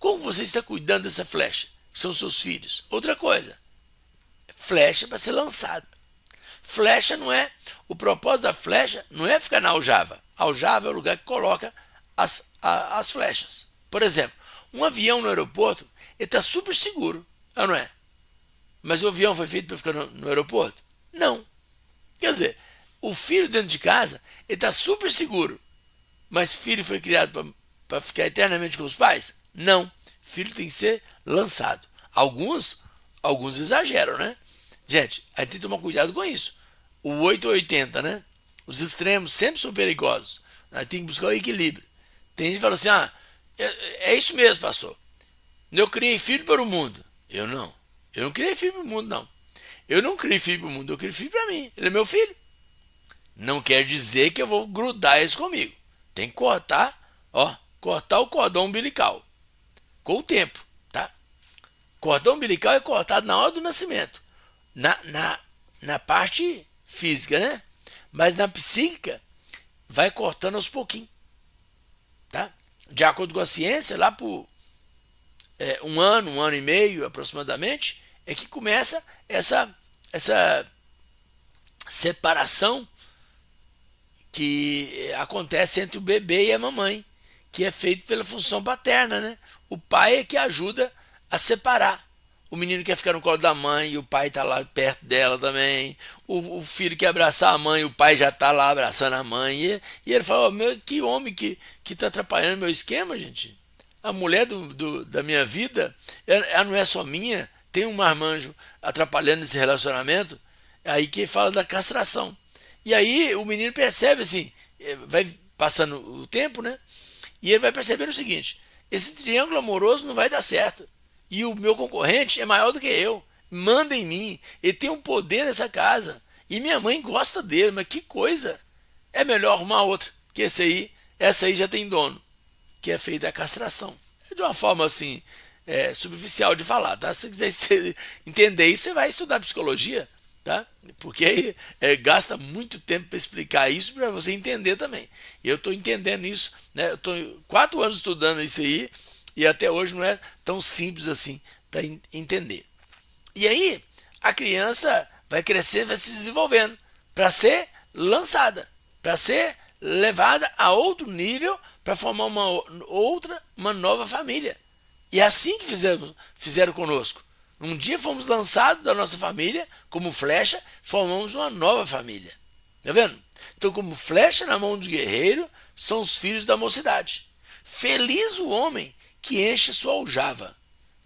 Como você está cuidando dessa flecha, que são seus filhos? Outra coisa, flecha para ser lançada. Flecha não é, o propósito da flecha não é ficar na aljava. A aljava é o lugar que coloca as flechas. Por exemplo, um avião no aeroporto, ele está super seguro, não é? Mas o avião foi feito para ficar no aeroporto? Não. Quer dizer, o filho dentro de casa, ele está super seguro. Mas filho foi criado para ficar eternamente com os pais? Não. Filho tem que ser lançado. Alguns exageram, né? Gente, a gente tem que tomar cuidado com isso. O 8 ou 80, né? Os extremos sempre são perigosos. A gente tem que buscar o equilíbrio. Tem gente que fala assim, é isso mesmo, pastor. Eu criei filho para o mundo. Eu não. Eu não criei filho para o mundo, não. Eu não criei filho para o mundo, eu criei filho para mim. Ele é meu filho. Não quer dizer que eu vou grudar isso comigo. Tem que cortar, cortar o cordão umbilical. Com o tempo, tá? Cordão umbilical é cortado na hora do nascimento. Na parte física, né? Mas na psíquica, vai cortando aos pouquinhos, tá? De acordo com a ciência, lá por um ano e meio aproximadamente, é que começa essa separação que acontece entre o bebê e a mamãe, que é feito pela função paterna, né? O pai é que ajuda a separar. O menino quer ficar no colo da mãe e o pai está lá perto dela também. O filho quer abraçar a mãe e o pai já está lá abraçando a mãe. E ele fala, que homem que está atrapalhando meu esquema, gente. A mulher da minha vida, ela não é só minha, tem um marmanjo atrapalhando esse relacionamento. É aí que fala da castração. E aí o menino percebe assim, vai passando o tempo, né? E ele vai percebendo o seguinte, esse triângulo amoroso não vai dar certo. E o meu concorrente é maior do que eu, manda em mim, ele tem um poder nessa casa. E minha mãe gosta dele, mas que coisa. É melhor arrumar outra, que essa aí já tem dono, que é feita a castração. É de uma forma assim, superficial de falar, tá? Se você quiser entender isso, você vai estudar psicologia, tá? Porque gasta muito tempo para explicar isso para você entender também. E eu estou entendendo isso, né? Eu estou 4 anos estudando isso aí e até hoje não é tão simples assim para entender. E aí a criança vai crescendo, vai se desenvolvendo para ser lançada, para ser levada a outro nível, para formar uma nova família. E é assim que fizeram conosco. Um dia fomos lançados da nossa família, como flecha, formamos uma nova família. Tá vendo? Então, como flecha na mão do guerreiro, são os filhos da mocidade. Feliz o homem que enche sua aljava.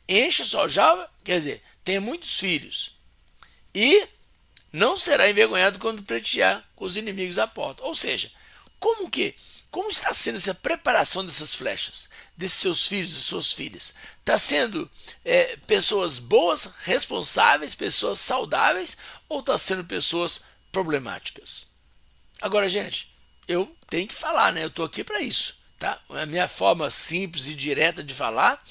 Enche sua aljava, quer dizer, tem muitos filhos. E não será envergonhado quando pleitear com os inimigos à porta. Ou seja, como está sendo essa preparação dessas flechas, desses seus filhos e suas filhas? Está sendo pessoas boas, responsáveis, pessoas saudáveis, ou está sendo pessoas problemáticas? Agora, gente, eu tenho que falar, né? Eu estou aqui para isso, tá? A minha forma simples e direta de falar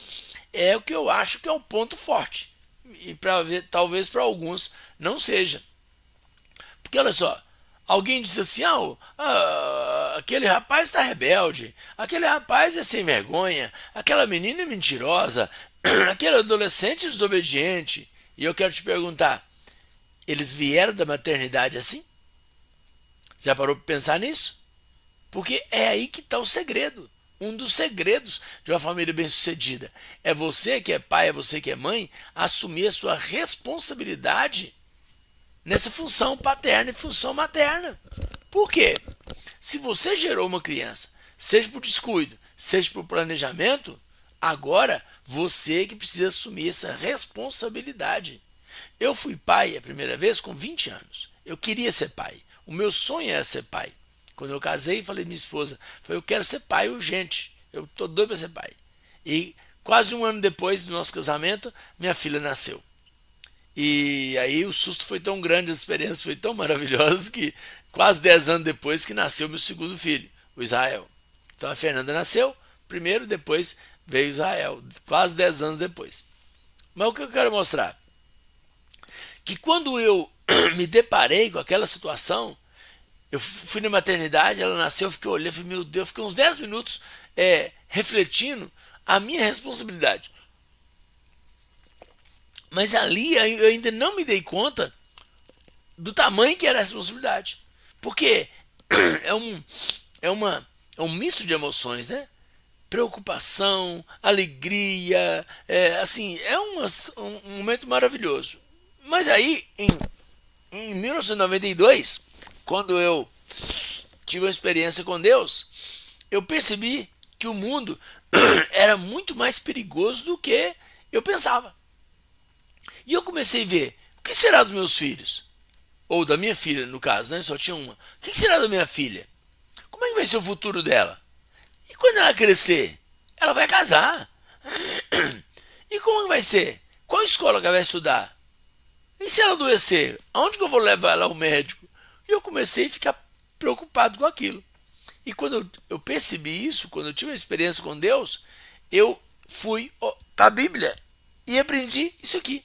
é o que eu acho que é um ponto forte. E talvez para alguns não seja. Porque olha só, alguém disse assim, aquele rapaz está rebelde, aquele rapaz é sem vergonha, aquela menina é mentirosa, aquele adolescente é desobediente. E eu quero te perguntar, eles vieram da maternidade assim? Já parou para pensar nisso? Porque é aí que está o segredo. Um dos segredos de uma família bem-sucedida é você que é pai, é você que é mãe, assumir a sua responsabilidade nessa função paterna e função materna. Por quê? Se você gerou uma criança, seja por descuido, seja por planejamento, agora você que precisa assumir essa responsabilidade. Eu fui pai a primeira vez com 20 anos. Eu queria ser pai. O meu sonho era ser pai. Quando eu casei, falei à minha esposa, eu quero ser pai urgente. Eu estou doido para ser pai. E quase um ano depois do nosso casamento, minha filha nasceu. E aí o susto foi tão grande, a experiência foi tão maravilhosa que quase 10 anos depois que nasceu meu segundo filho, o Israel. Então a Fernanda nasceu primeiro, depois veio Israel, quase 10 anos depois. Mas o que eu quero mostrar? Que quando eu me deparei com aquela situação, eu fui na maternidade, ela nasceu, eu fiquei olhando, falei, meu Deus, fiquei uns 10 minutos refletindo a minha responsabilidade. Mas ali eu ainda não me dei conta do tamanho que era a responsabilidade. Porque é um, é um misto de emoções, né? Preocupação, alegria, assim, um momento maravilhoso. Mas aí, em 1992, quando eu tive uma experiência com Deus, eu percebi que o mundo era muito mais perigoso do que eu pensava. E eu comecei a ver, o que será dos meus filhos? Ou da minha filha, no caso, né? Só tinha uma. O que será da minha filha? Como é que vai ser o futuro dela? E quando ela crescer? Ela vai casar. E como vai ser? Qual escola que ela vai estudar? E se ela adoecer? Aonde que eu vou levar ela ao médico? E eu comecei a ficar preocupado com aquilo. E quando eu percebi isso, quando eu tive uma experiência com Deus, eu fui para a Bíblia e aprendi isso aqui.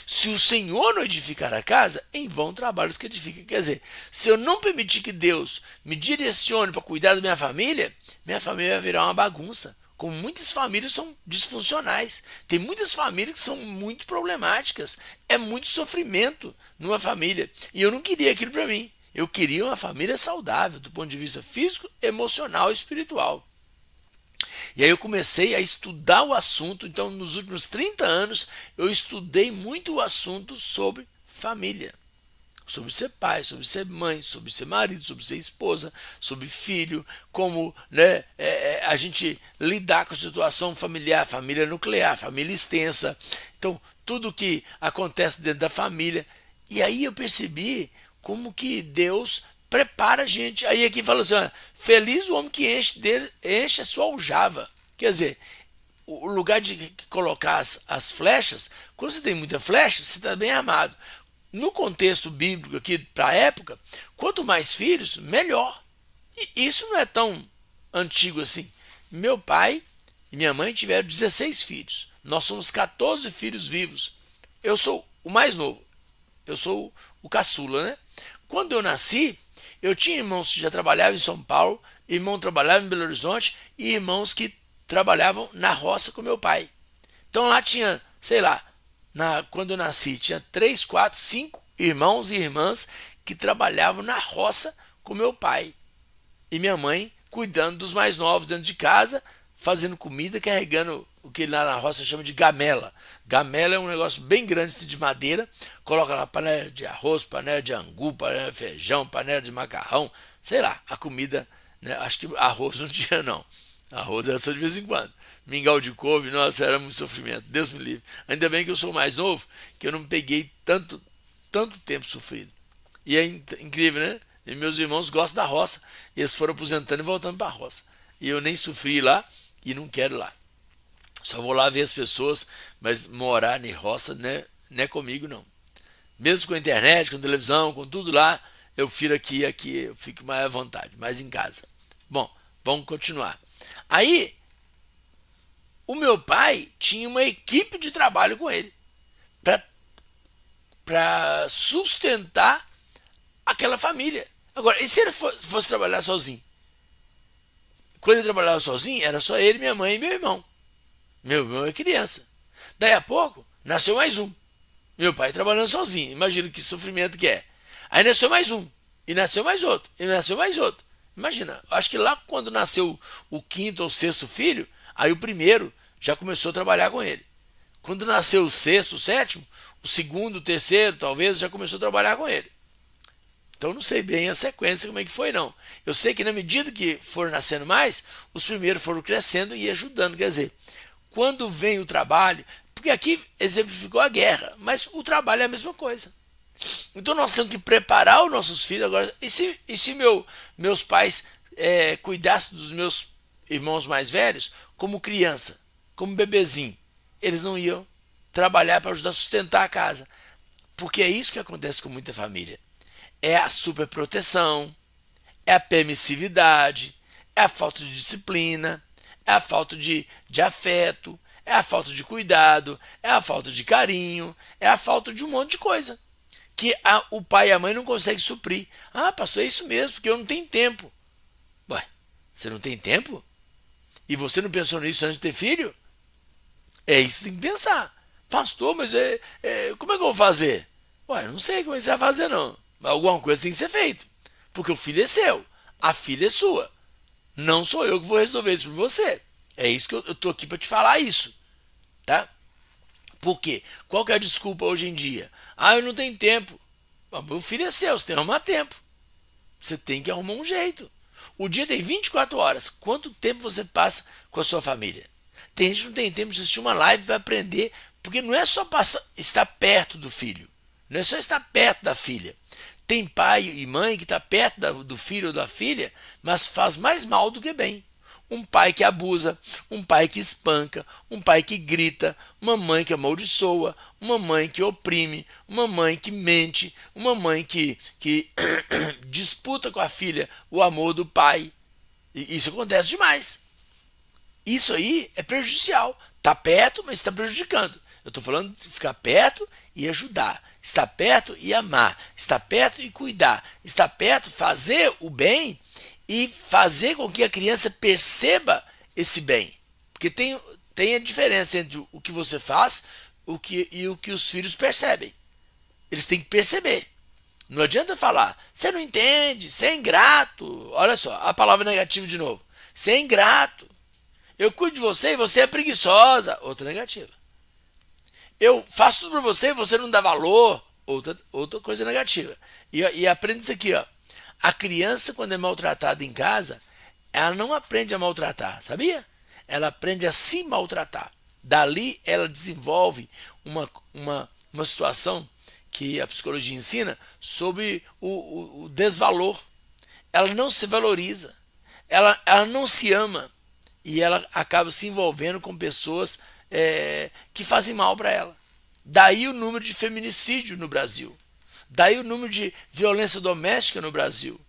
Se o Senhor não edificar a casa, em vão trabalhos que edificam. Quer dizer, se eu não permitir que Deus me direcione para cuidar da minha família vai virar uma bagunça. Como muitas famílias são disfuncionais. Tem muitas famílias que são muito problemáticas. É muito sofrimento numa família. E eu não queria aquilo para mim. Eu queria uma família saudável, do ponto de vista físico, emocional e espiritual. E aí eu comecei a estudar o assunto. Então, nos últimos 30 anos, eu estudei muito o assunto sobre família. Sobre ser pai, sobre ser mãe, sobre ser marido, sobre ser esposa, sobre filho, como, né, a gente lidar com a situação familiar, família nuclear, família extensa. Então, tudo que acontece dentro da família. E aí eu percebi como que Deus prepara a gente. Aí aqui fala assim, ó, feliz o homem que enche a sua aljava. Quer dizer, o lugar de colocar as flechas, quando você tem muita flecha, você está bem armado. No contexto bíblico aqui para a época, quanto mais filhos, melhor. E isso não é tão antigo assim. Meu pai e minha mãe tiveram 16 filhos. Nós somos 14 filhos vivos. Eu sou o mais novo. Eu sou o caçula, né? Quando eu nasci, eu tinha irmãos que já trabalhavam em São Paulo, irmão que trabalhava em Belo Horizonte e irmãos que trabalhavam na roça com meu pai. Então lá tinha, sei lá, quando eu nasci, tinha 3, 4, 5 irmãos e irmãs que trabalhavam na roça com meu pai. E minha mãe cuidando dos mais novos dentro de casa, fazendo comida, carregando o que lá na roça chama de gamela. Gamela é um negócio bem grande de madeira, coloca lá panela de arroz, panela de angu, panela de feijão, panela de macarrão, sei lá, a comida, né? Acho que arroz não tinha não. Arroz era só de vez em quando. Mingau de couve, nossa, era muito sofrimento. Deus me livre. Ainda bem que eu sou mais novo, que eu não peguei tanto tempo sofrido. E é incrível, né? E meus irmãos gostam da roça. E eles foram aposentando e voltando para a roça. E eu nem sofri lá e não quero lá. Só vou lá ver as pessoas, mas morar na roça não é comigo, não. Mesmo com a internet, com a televisão, com tudo lá, eu prefiro aqui eu fico mais à vontade, mais em casa. Bom, vamos continuar. Aí, o meu pai tinha uma equipe de trabalho com ele para sustentar aquela família. Agora, e se ele fosse trabalhar sozinho? Quando ele trabalhava sozinho, era só ele, minha mãe e meu irmão. Meu irmão é criança. Daí a pouco, nasceu mais um. Meu pai trabalhando sozinho. Imagina que sofrimento que é. Aí nasceu mais um. E nasceu mais outro. E nasceu mais outro. Imagina, acho que lá quando nasceu o quinto ou sexto filho, aí o primeiro já começou a trabalhar com ele. Quando nasceu o sexto, o sétimo, o segundo, o terceiro, talvez, já começou a trabalhar com ele. Então não sei bem a sequência como é que foi não. Eu sei que na medida que foram nascendo mais, os primeiros foram crescendo e ajudando. Quer dizer, quando vem o trabalho, porque aqui exemplificou a guerra, mas o trabalho é a mesma coisa. Então nós temos que preparar os nossos filhos agora. E se meus pais cuidassem dos meus irmãos mais velhos como criança, como bebezinho, eles não iam trabalhar para ajudar a sustentar a casa. Porque é isso que acontece com muita família. É a superproteção, é a permissividade, é a falta de disciplina, é a falta de afeto, é a falta de cuidado, é a falta de carinho, é a falta de um monte de coisa que o pai e a mãe não conseguem suprir. Ah, pastor, é isso mesmo, porque eu não tenho tempo. Ué, você não tem tempo? E você não pensou nisso antes de ter filho? É isso que tem que pensar. Pastor, mas como é que eu vou fazer? Ué, eu não sei como é que você vai fazer, não. Mas alguma coisa tem que ser feita. Porque o filho é seu, a filha é sua. Não sou eu que vou resolver isso por você. É isso que eu tô aqui para te falar isso, tá? Por quê? Qual que é a desculpa hoje em dia? Ah, eu não tenho tempo. Ah, meu filho é seu, você tem que arrumar tempo. Você tem que arrumar um jeito. O dia tem 24 horas. Quanto tempo você passa com a sua família? Tem gente que não tem tempo de assistir uma live e vai aprender, porque não é só estar perto do filho, não é só estar perto da filha. Tem pai e mãe que está perto do filho ou da filha, mas faz mais mal do que bem. Um pai que abusa, um pai que espanca, um pai que grita, uma mãe que amaldiçoa, uma mãe que oprime, uma mãe que mente, uma mãe que disputa com a filha o amor do pai. E isso acontece demais. Isso aí é prejudicial. Está perto, mas está prejudicando. Eu estou falando de ficar perto e ajudar. Estar perto e amar. Estar perto e cuidar. Estar perto, fazer o bem e fazer com que a criança perceba esse bem. Porque tem a diferença entre o que você faz e o que os filhos percebem. Eles têm que perceber. Não adianta falar, você não entende, você é ingrato. Olha só, a palavra negativa de novo. Você é ingrato. Eu cuido de você e você é preguiçosa. Outra negativa. Eu faço tudo para você e você não dá valor. Outra coisa negativa. E aprende isso aqui, ó. A criança, quando é maltratada em casa, ela não aprende a maltratar, sabia? Ela aprende a se maltratar. Dali ela desenvolve uma situação que a psicologia ensina sobre o desvalor. Ela não se valoriza, ela não se ama e ela acaba se envolvendo com pessoas que fazem mal para ela. Daí o número de feminicídio no Brasil. Daí o número de violência doméstica no Brasil.